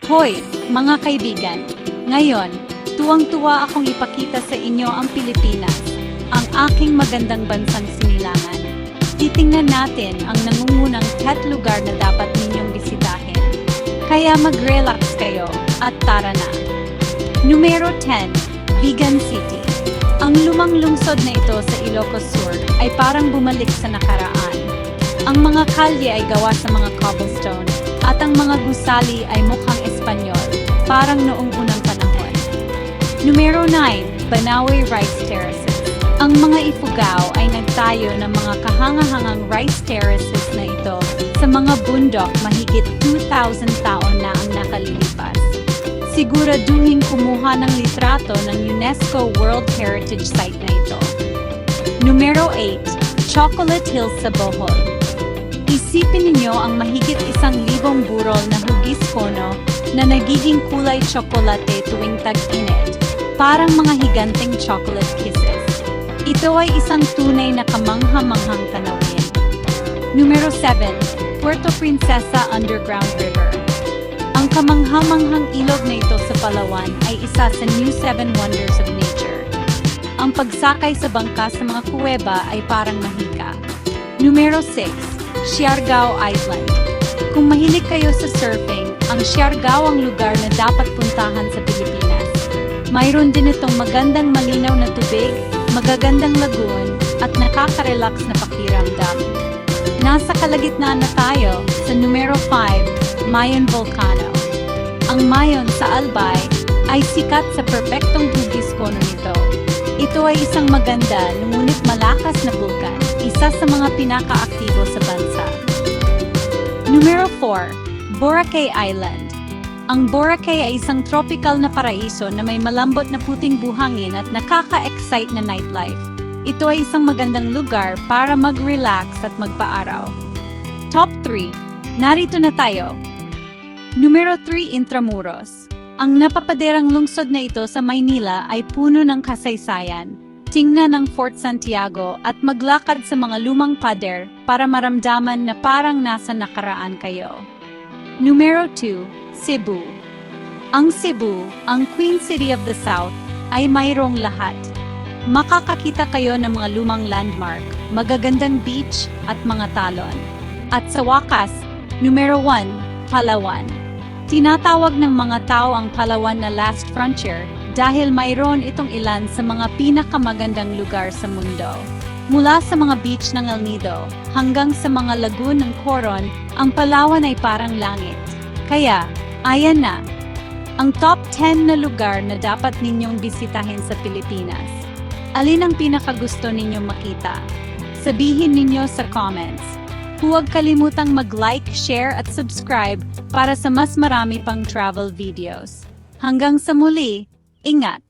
Hoy, mga kaibigan! Ngayon, tuwang-tuwa akong ipakita sa inyo ang Pilipinas, ang aking magandang bansang sinilangan. Titingnan natin ang nangungunang 10 lugar na dapat ninyong bisitahin. Kaya mag-relax kayo at tara na! Numero 10, Vigan City. Ang lumang lungsod na ito sa Ilocos Sur ay parang bumalik sa nakaraan. Ang mga kalye ay gawa sa mga cobblestone at ang mga gusali ay mukhang Espanyol, parang noong unang panahon. Numero 9, Banawe Rice Terraces. Ang mga Ifugao ay nagtayo ng mga kahangahangang rice terraces na ito sa mga bundok mahigit 2,000 taon na ang nakalilipas. Siguraduhin kumuha ng litrato ng UNESCO World Heritage Site na ito. Numero 8, Chocolate Hills sa Bohol. Isipin ninyo ang mahigit 1,000 burol na hugis kono na nagiging kulay tsokolate tuwing tag-init, parang mga higanteng chocolate kisses. Ito ay isang tunay na kamangha-manghang tanawin. Numero 7, Puerto Princesa Underground River. Ang kamangha-manghang ilog na ito sa Palawan ay isa sa New 7 Wonders of Nature. Ang pagsakay sa bangka sa mga kuweba ay parang mahika. Numero 6, Siargao Island. Kung mahilig kayo sa surfing, ang Siargao ang lugar na dapat puntahan sa Pilipinas. Mayroon din itong magandang malinaw na tubig, magagandang lagoon, at nakaka-relax na pakiramdam. Nasa kalagitnaan na tayo sa numero 5, Mayon Volcano. Ang Mayon sa Albay ay sikat sa perpektong hugis kono nito. Ito ay isang maganda ngunit malakas na bulkan, isa sa mga pinaka-aktibo sa bansa. Numero 4, Boracay Island. Ang Boracay ay isang tropical na paraiso na may malambot na puting buhangin at nakaka-excite na nightlife. Ito ay isang magandang lugar para mag-relax at magpaaraw. Top 3. Narito na tayo. Numero 3, Intramuros. Ang napapaderang lungsod na ito sa Maynila ay puno ng kasaysayan. Tingnan ang Fort Santiago at maglakad sa mga lumang pader para maramdaman na parang nasa nakaraan kayo. Numero 2, Cebu. Ang Cebu, ang Queen City of the South, ay mayroong lahat. Makakakita kayo ng mga lumang landmark, magagandang beach at mga talon. At sa wakas, numero 1, Palawan. Tinatawag ng mga tao ang Palawan na Last Frontier dahil mayroon itong ilan sa mga pinakamagandang lugar sa mundo. Mula sa mga beach ng El Nido hanggang sa mga lagoon ng Coron, ang Palawan ay parang langit. Kaya, ayan na, ang top 10 na lugar na dapat ninyong bisitahin sa Pilipinas. Alin ang pinakagusto ninyong makita? Sabihin ninyo sa comments. Huwag kalimutang mag-like, share at subscribe para sa mas marami pang travel videos. Hanggang sa muli, ingat!